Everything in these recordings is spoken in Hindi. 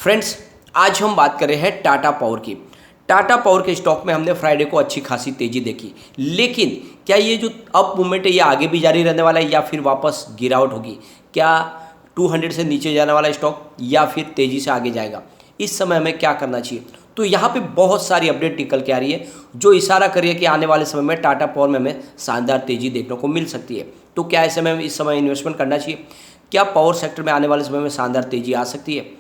फ्रेंड्स, आज हम बात कर रहे हैं टाटा पावर की। टाटा पावर के स्टॉक में हमने फ्राइडे को अच्छी खासी तेजी देखी, लेकिन क्या ये जो अप मूवमेंट है ये आगे भी जारी रहने वाला है या फिर वापस गिरावट होगी? क्या 200 से नीचे जाने वाला स्टॉक या फिर तेजी से आगे जाएगा? इस समय हमें क्या करना चाहिए? तो यहाँ पे बहुत सारी अपडेट निकल के आ रही है जो इशारा कर रही है कि आने वाले समय में टाटा पावर में हमें शानदार तेजी देखने को मिल सकती है। तो क्या ऐसे में इस समय इन्वेस्टमेंट करना चाहिए? क्या पावर सेक्टर में आने वाले समय में शानदार तेजी आ सकती है?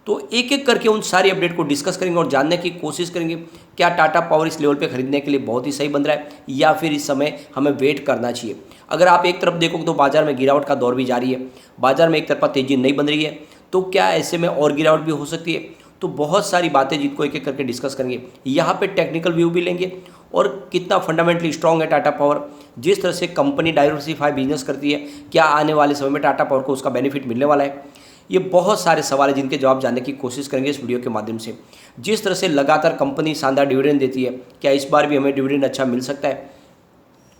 तो एक एक करके उन सारी अपडेट को डिस्कस करेंगे और जानने की कोशिश करेंगे क्या टाटा पावर इस लेवल पे खरीदने के लिए बहुत ही सही बन रहा है या फिर इस समय हमें वेट करना चाहिए। अगर आप एक तरफ देखोगे तो बाजार में गिरावट का दौर भी जारी है, बाजार में एक तरफा तेजी नहीं बन रही है, तो क्या ऐसे में और गिरावट भी हो सकती है? तो बहुत सारी बातें जिनको एक एक करके डिस्कस करेंगे। यहाँ पे टेक्निकल व्यू भी लेंगे और कितना फंडामेंटली स्ट्रांग है टाटा पावर, जिस तरह से कंपनी डाइवर्सिफाई बिजनेस करती है, क्या आने वाले समय में टाटा पावर को उसका बेनिफिट मिलने वाला है? ये बहुत सारे सवाल हैं जिनके जवाब जानने की कोशिश करेंगे इस वीडियो के माध्यम से। जिस तरह से लगातार कंपनी शानदार डिविडेंड देती है, क्या इस बार भी हमें डिविडेंड अच्छा मिल सकता है?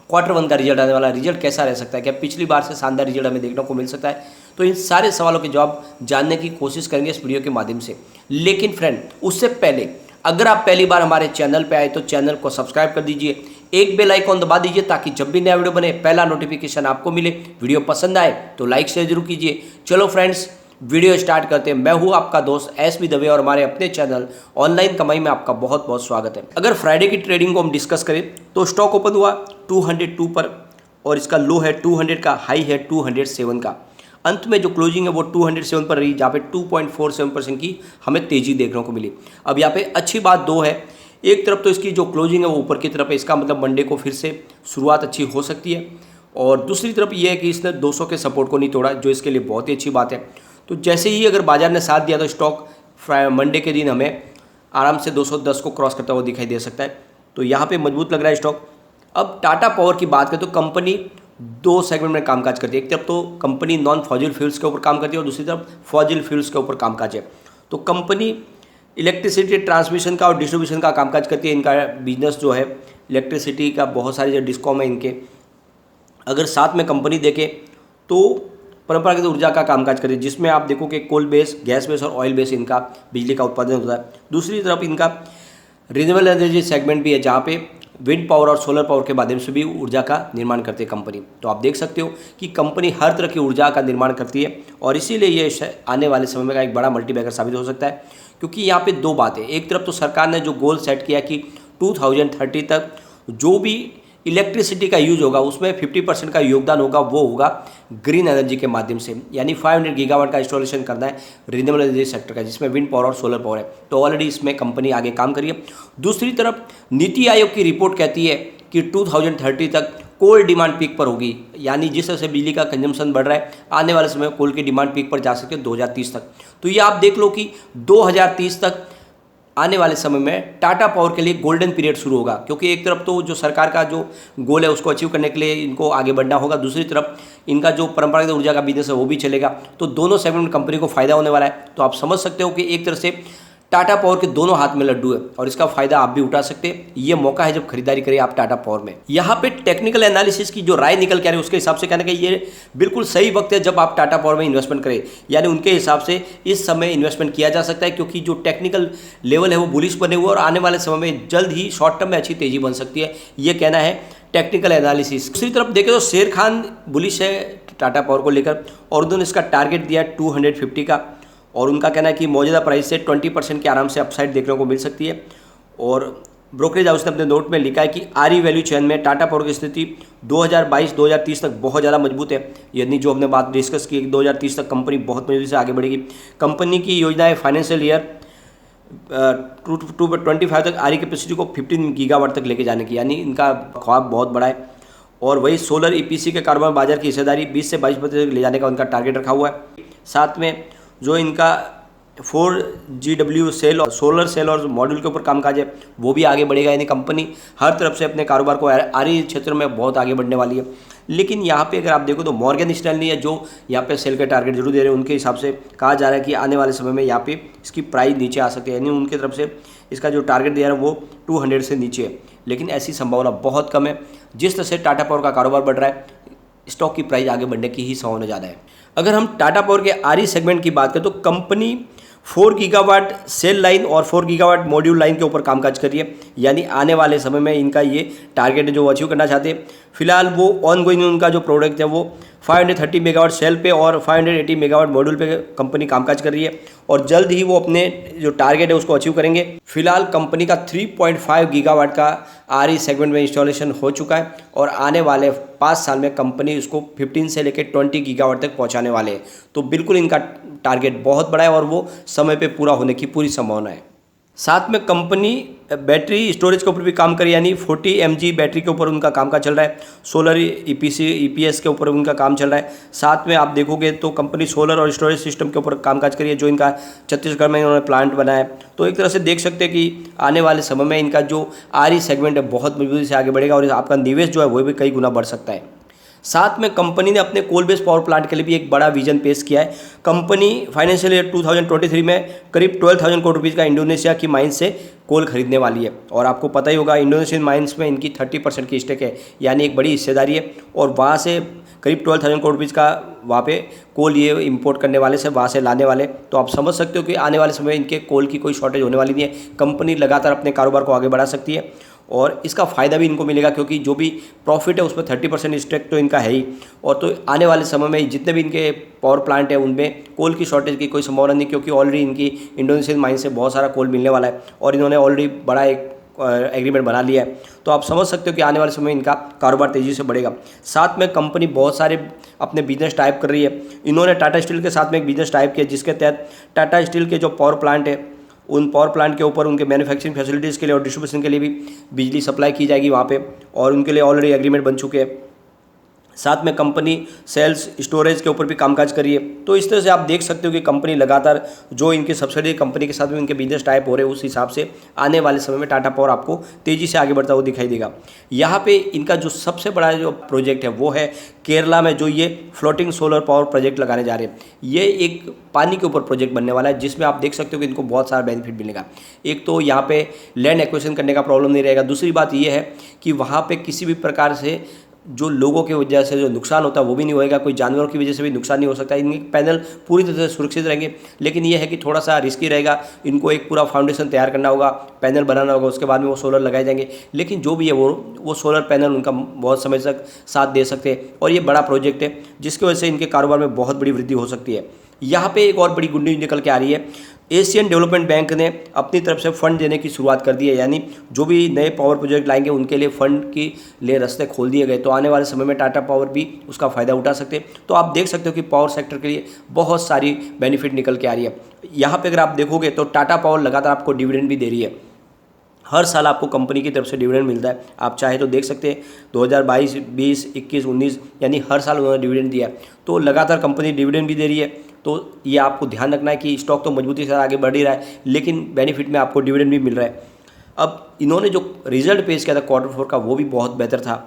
क्वार्टर वन का रिजल्ट आने वाला, रिजल्ट कैसा रह सकता है? क्या पिछली बार से शानदार रिजल्ट हमें देखने को मिल सकता है? तो इन सारे सवालों के जवाब जानने की कोशिश करेंगे इस वीडियो के माध्यम से। लेकिन फ्रेंड, उससे पहले अगर आप पहली बार हमारे चैनल पे आए तो चैनल को सब्सक्राइब कर दीजिए, एक बेल आइकॉन दबा दीजिए ताकि जब भी नया वीडियो बने पहला नोटिफिकेशन आपको मिले। वीडियो पसंद आए तो लाइक शेयर जरूर कीजिए। चलो फ्रेंड्स, वीडियो स्टार्ट करते हैं। मैं हूं आपका दोस्त एसबी दवे और हमारे अपने चैनल ऑनलाइन कमाई में आपका बहुत बहुत स्वागत है। अगर फ्राइडे की ट्रेडिंग को हम डिस्कस करें तो स्टॉक ओपन हुआ 202 पर और इसका लो है 200 का, हाई है 207 का। अंत में जो क्लोजिंग है वो 207 पर रही, जहाँ पे 2.47% की हमें तेजी देखने को मिली। अब यहाँ पे अच्छी बात दो है, एक तरफ तो इसकी जो क्लोजिंग है वो ऊपर की तरफ है, इसका मतलब मंडे को फिर से शुरुआत अच्छी हो सकती है, और दूसरी तरफ ये है कि इसने 200 के सपोर्ट को नहीं तोड़ा, जो इसके लिए बहुत ही अच्छी बात है। तो जैसे ही अगर बाजार ने साथ दिया तो स्टॉक मंडे के दिन हमें आराम से 210 को क्रॉस करता हुआ दिखाई दे सकता है। तो यहाँ पे मजबूत लग रहा है स्टॉक। अब टाटा पावर की बात करें तो कंपनी दो सेगमेंट में कामकाज करती है। एक तरफ तो कंपनी नॉन फॉजिल फ्यूल्स के ऊपर काम करती है और दूसरी तरफ फॉजिल फ्यूल्स के ऊपर कामकाज है। तो कंपनी इलेक्ट्रिसिटी ट्रांसमिशन का और डिस्ट्रीब्यूशन का कामकाज करती है। इनका बिजनेस जो है इलेक्ट्रिसिटी का, बहुत सारे जो डिस्कॉम है इनके, अगर साथ में कंपनी देखे तो परंपरागत ऊर्जा का कामकाज करें, जिसमें आप देखो कि कोल बेस, गैस बेस और ऑयल बेस इनका बिजली का उत्पादन होता है। दूसरी तरफ इनका रिन्यूएबल एनर्जी सेगमेंट भी है, जहाँ पे विंड पावर और सोलर पावर के माध्यम से भी ऊर्जा का निर्माण करती है कंपनी। तो आप देख सकते हो कि कंपनी हर तरह की ऊर्जा का निर्माण करती है और इसीलिए ये आने वाले समय में एक बड़ा मल्टीबैगर साबित हो सकता है। क्योंकि यहाँ पे दो बातें, एक तरफ तो सरकार ने जो गोल सेट किया कि 2030 तक जो भी इलेक्ट्रिसिटी का यूज होगा उसमें 50% का योगदान होगा, वो होगा ग्रीन एनर्जी के माध्यम से, यानी 500 गीगावाट का इंस्टॉलेशन करना है रिन्यूएबल एनर्जी सेक्टर का, जिसमें विंड पावर और सोलर पावर है। तो ऑलरेडी इसमें कंपनी आगे काम करी है। दूसरी तरफ नीति आयोग की रिपोर्ट कहती है कि 2030 तक कोल डिमांड पीक पर होगी, यानी जिस तरह से बिजली का कंजम्पशन बढ़ रहा है आने वाले समय में कोल की डिमांड पीक पर जा सकती है 2030 तक। तो ये आप देख लो कि 2030 तक आने वाले समय में टाटा पावर के लिए गोल्डन पीरियड शुरू होगा, क्योंकि एक तरफ तो जो सरकार का जो गोल है उसको अचीव करने के लिए इनको आगे बढ़ना होगा, दूसरी तरफ इनका जो परंपरागत ऊर्जा का बिजनेस है वो भी चलेगा। तो दोनों सेगमेंट में कंपनी को फायदा होने वाला है। तो आप समझ सकते हो कि एक तरह से टाटा पावर के दोनों हाथ में लड्डू है और इसका फायदा आप भी उठा सकते हैं। ये मौका है जब खरीदारी करें आप टाटा पावर में। यहाँ पे टेक्निकल एनालिसिस की जो राय निकल के आ रही है उसके हिसाब से कहने का ये बिल्कुल सही वक्त है जब आप टाटा पावर में इन्वेस्टमेंट करें, यानी उनके हिसाब से इस समय इन्वेस्टमेंट किया जा सकता है, क्योंकि जो टेक्निकल लेवल है वो बुलिश बने हुए और आने वाले समय में जल्द ही शॉर्ट टर्म में अच्छी तेजी बन सकती है, ये कहना है टेक्निकल एनालिसिस। दूसरी तरफ देखें तो शेर खान बुलिश है टाटा पावर को लेकर और उन्होंने इसका टारगेट दिया 250 का, और उनका कहना है कि मौजूदा प्राइस से 20% के आराम से अपसाइड देखने को मिल सकती है। और ब्रोकरेज हाउस ने अपने नोट में लिखा है कि आरई वैल्यू चेन में टाटा पावर की स्थिति 2022-2030 तक बहुत ज़्यादा मजबूत है, यानी जो हमने बात डिस्कस की 2030 तक कंपनी बहुत मजबूती से आगे बढ़ेगी। कंपनी की योजना है फाइनेंशियल ईयर 2025 तक आरई कैपेसिटी को 15 गीगावाट तक लेके जाने की, यानी इनका ख्वाब बहुत बड़ा है। और वही सोलर ईपीसी के कारोबार बाजार की हिस्सेदारी 20 से 22% ले जाने का उनका टारगेट रखा हुआ है। साथ में जो इनका 4GW सेल और सोलर सेल और मॉड्यूल के ऊपर कामकाज है वो भी आगे बढ़ेगा, यानी कंपनी हर तरफ से अपने कारोबार को आरई क्षेत्र में बहुत आगे बढ़ने वाली है। लेकिन यहाँ पे अगर आप देखो तो मॉर्गन स्टैनली है जो यहाँ पे सेल के टारगेट जरूर दे रहे हैं, उनके हिसाब से कहा जा रहा है कि आने वाले समय में यहाँ पे इसकी प्राइस नीचे आ सकती है, यानी उनकी तरफ से इसका जो टारगेट दिया है वो 200 से नीचे है, लेकिन ऐसी संभावना बहुत कम है। जिस तरह से टाटा पावर का कारोबार बढ़ रहा है स्टॉक की प्राइस आगे बढ़ने की ही संभावना ज़्यादा है। अगर हम टाटा पावर के आरई सेगमेंट की बात करें तो कंपनी 4 गीगावाट सेल लाइन और 4 गीगावाट मॉड्यूल लाइन के ऊपर कामकाज कर रही है। यानी आने वाले समय में इनका ये टारगेट जो अचीव करना चाहते हैं। फिलहाल वो ऑनगोइंग उनका जो प्रोडक्ट है वो 530 मेगावाट सेल पे और 580 मेगावाट मॉड्यूल पे कंपनी कामकाज कर रही है और जल्द ही वो अपने जो टारगेट है उसको अचीव करेंगे। फिलहाल कंपनी का 3.5 गीगावाट का आरई सेगमेंट में इंस्टॉलेशन हो चुका है और आने वाले 5 साल में कंपनी उसको 15 से लेकर 20 गीगावाट तक पहुंचाने वाले हैं। तो बिल्कुल इनका टारगेट बहुत बड़ा है और वो समय पे पूरा होने की पूरी संभावना है। साथ में कंपनी बैटरी स्टोरेज के ऊपर भी काम करे, यानी 40 mAh बैटरी के ऊपर उनका काम का चल रहा है। सोलर EPS के ऊपर उनका काम चल रहा है। साथ में आप देखोगे तो कंपनी सोलर और स्टोरेज सिस्टम के ऊपर कामकाज करी है, जो इनका छत्तीसगढ़ में इन्होंने प्लांट बनाया है। तो एक तरह से देख सकते हैं कि आने वाले समय में इनका जो आरई सेगमेंट है बहुत मजबूती से आगे बढ़ेगा और आपका निवेश जो है वो भी कई गुना बढ़ सकता है। साथ में कंपनी ने अपने कोल बेस्ड पावर प्लांट के लिए भी एक बड़ा विजन पेश किया है। कंपनी फाइनेंशियल ईयर 2023 में करीब 12,000 करोड़ रुपीज़ का इंडोनेशिया की माइंस से कोल खरीदने वाली है और आपको पता ही होगा इंडोनेशियन माइंस में इनकी 30% की स्टेक है, यानी एक बड़ी हिस्सेदारी है और वहाँ से करीब 12,000 करोड़ रुपीज़ का वहाँ पे कोल ये इंपोर्ट करने वाले से वहाँ से लाने वाले। तो आप समझ सकते हो कि आने वाले समय इनके कोल की कोई शॉर्टेज होने वाली नहीं है। कंपनी लगातार अपने कारोबार को आगे बढ़ा सकती है और इसका फ़ायदा भी इनको मिलेगा क्योंकि जो भी प्रॉफिट है उसमें 30% स्टेक तो इनका है ही। और तो आने वाले समय में जितने भी इनके पावर प्लांट है उनमें कोल की शॉर्टेज की कोई संभावना नहीं, क्योंकि ऑलरेडी इनकी इंडोनेशियन माइन से बहुत सारा कोल मिलने वाला है और इन्होंने ऑलरेडी बड़ा एक एग्रीमेंट बना लिया है। तो आप समझ सकते हो कि आने वाले समय इनका कारोबार तेज़ी से बढ़ेगा। साथ में कंपनी बहुत सारे अपने बिजनेस टाइप कर रही है। इन्होंने टाटा स्टील के साथ में एक बिजनेस टाइप किया जिसके तहत टाटा स्टील के जो पावर प्लांट है उन पावर प्लांट के ऊपर उनके मैन्युफैक्चरिंग फैसिलिटीज़ के लिए और डिस्ट्रीब्यूशन के लिए भी बिजली सप्लाई की जाएगी वहाँ पे और उनके लिए ऑलरेडी एग्रीमेंट बन चुके हैं। साथ में कंपनी सेल्स स्टोरेज के ऊपर भी कामकाज करी है। तो इस तरह से आप देख सकते हो कि कंपनी लगातार जो इनकी सब्सिडी कंपनी के साथ भी उनके बिजनेस टाइप हो रहे हैं उस हिसाब से आने वाले समय में टाटा पावर आपको तेज़ी से आगे बढ़ता हुआ दिखाई देगा। यहाँ पे इनका जो सबसे बड़ा जो प्रोजेक्ट है वो है केरला में जो ये फ्लोटिंग सोलर पावर प्रोजेक्ट लगाने जा रहे हैं। ये एक पानी के ऊपर प्रोजेक्ट बनने वाला है जिसमें आप देख सकते हो कि इनको बहुत सारा बेनिफिट मिलेगा। एक तो यहाँ पे लैंड एक्विजिशन करने का प्रॉब्लम नहीं रहेगा। दूसरी बात ये है कि वहाँ पे किसी भी प्रकार से जो लोगों की वजह से जो नुकसान होता है वो भी नहीं होएगा, कोई जानवरों की वजह से भी नुकसान नहीं हो सकता। इनके पैनल पूरी तरह से सुरक्षित रहेंगे, लेकिन ये है कि थोड़ा सा रिस्की रहेगा। इनको एक पूरा फाउंडेशन तैयार करना होगा, पैनल बनाना होगा, उसके बाद में वो सोलर लगाए जाएंगे। लेकिन जो भी है वो सोलर पैनल उनका बहुत समय तक साथ दे सकते हैं और ये बड़ा प्रोजेक्ट है जिसकी वजह से इनके कारोबार में बहुत बड़ी वृद्धि हो सकती है। यहाँ पे एक और बड़ी गुड न्यूज़ निकल के आ रही है। एशियन डेवलपमेंट बैंक ने अपनी तरफ से फंड देने की शुरुआत कर दी है, यानी जो भी नए पावर प्रोजेक्ट लाएंगे उनके लिए फंड के लिए रास्ते खोल दिए गए। तो आने वाले समय में टाटा पावर भी उसका फ़ायदा उठा सकते हैं। तो आप देख सकते हो कि पावर सेक्टर के लिए बहुत सारी बेनिफिट निकल के आ रही है। यहाँ पर अगर आप देखोगे तो टाटा पावर लगातार आपको डिविडेंड भी दे रही है। हर साल आपको कंपनी की तरफ से डिविडेंड मिलता है। आप चाहे तो देख सकते हैं 2022, 20, 21, 19 यानी हर साल उन्होंने डिविडेंड दिया। तो लगातार कंपनी डिविडेंड भी दे रही है। तो ये आपको ध्यान रखना है कि स्टॉक तो मजबूती से आगे बढ़ ही रहा है, लेकिन बेनिफिट में आपको डिविडेंड भी मिल रहा है। अब इन्होंने जो रिजल्ट पेश किया था Q4 का वो भी बहुत बेहतर था,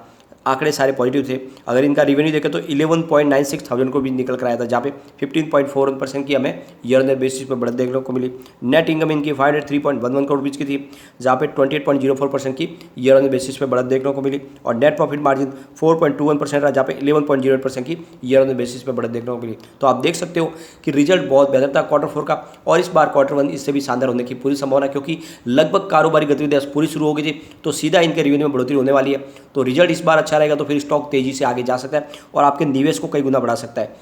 आंकड़े सारे पॉजिटिव थे। अगर इनका रेवेन्यू देखें तो 11.96 थाउजेंड को भी निकल कर आया था, जहाँ पे 15.41% की हमें ईयर ऑन ईयर बेसिस पे बढ़त देखने को मिली। नेट इनकम इनकी 503.11 करोड़ रुपीज़ की थी, जहाँ पे 28.04% की ईयर ऑन ईयर बेसिस पे बढ़त देखने को मिली और नेट प्रॉफिट मार्जिन 4.21% रहा, जहाँ पे 11.08% की ईयर ऑन ईयर बेसिस पे बढ़त देखने को मिली। तो आप देख सकते हो कि रिजल्ट बहुत बेहतर था Q4 का और इस बार Q1 इससे भी शानदार होने की पूरी संभावना, क्योंकि लगभग कारोबारी गतिविधियाँ पूरी शुरू हो गई थी। तो सीधा इनके रेवेन्यू में बढ़ोतरी होने वाली है। तो रिजल्ट इस बार अच्छा रहेगा तो फिर स्टॉक तेजी से आगे जा सकता है और आपके निवेश को कई गुना बढ़ा सकता है।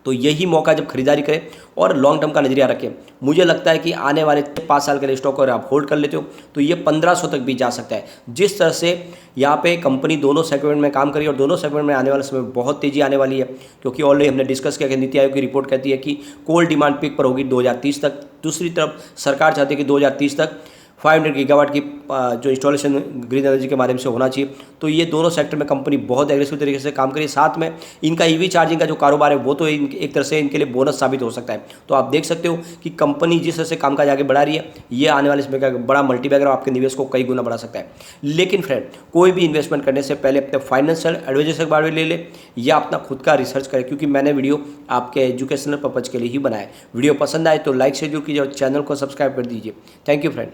तो यही मौका जब खरीदारी करें और लॉन्ग टर्म का नजरिया रखें। मुझे लगता है कि आने वाले 5 साल के लिए स्टॉक अगर आप होल्ड कर लेते हो तो ये 1500 तक भी जा सकता है। जिस तरह से यहाँ पे कंपनी दोनों सेगमेंट में काम करी और दोनों सेगमेंट में आने वाले समय में बहुत तेजी आने वाली है, क्योंकि ऑलरेडी हमने डिस्कस किया कि नीति आयोग की रिपोर्ट कहती है कि कोल डिमांड पीक पर होगी 2030 तक। दूसरी तरफ सरकार चाहती है कि 2030 तक 500 गीगावाट की जो इंस्टॉलेशन ग्रीन एनर्जी के माध्यम से होना चाहिए। तो ये दोनों सेक्टर में कंपनी बहुत एग्रेसिव तरीके से काम करी। साथ में इनका ईवी चार्जिंग का जो कारोबार है वो तो एक तरह से इनके लिए बोनस साबित हो सकता है। तो आप देख सकते हो कि कंपनी जिस तरह से कामकाज आगे बढ़ा रही है, ये आने वाले समय का बड़ा मल्टीबैगर आपके निवेश को कई गुना बढ़ा सकता है। लेकिन फ्रेंड, कोई भी इन्वेस्टमेंट करने से पहले अपने फाइनेंशियल एडवाइजर से बारे में ले ले या अपना खुद का रिसर्च करें, क्योंकि मैंने वीडियो आपके एजुकेशनल पर्पज के लिए ही बनाया है। वीडियो पसंद आए तो लाइक शेयर जरूर कीजिए और चैनल को सब्सक्राइब कर दीजिए। Thank you friend.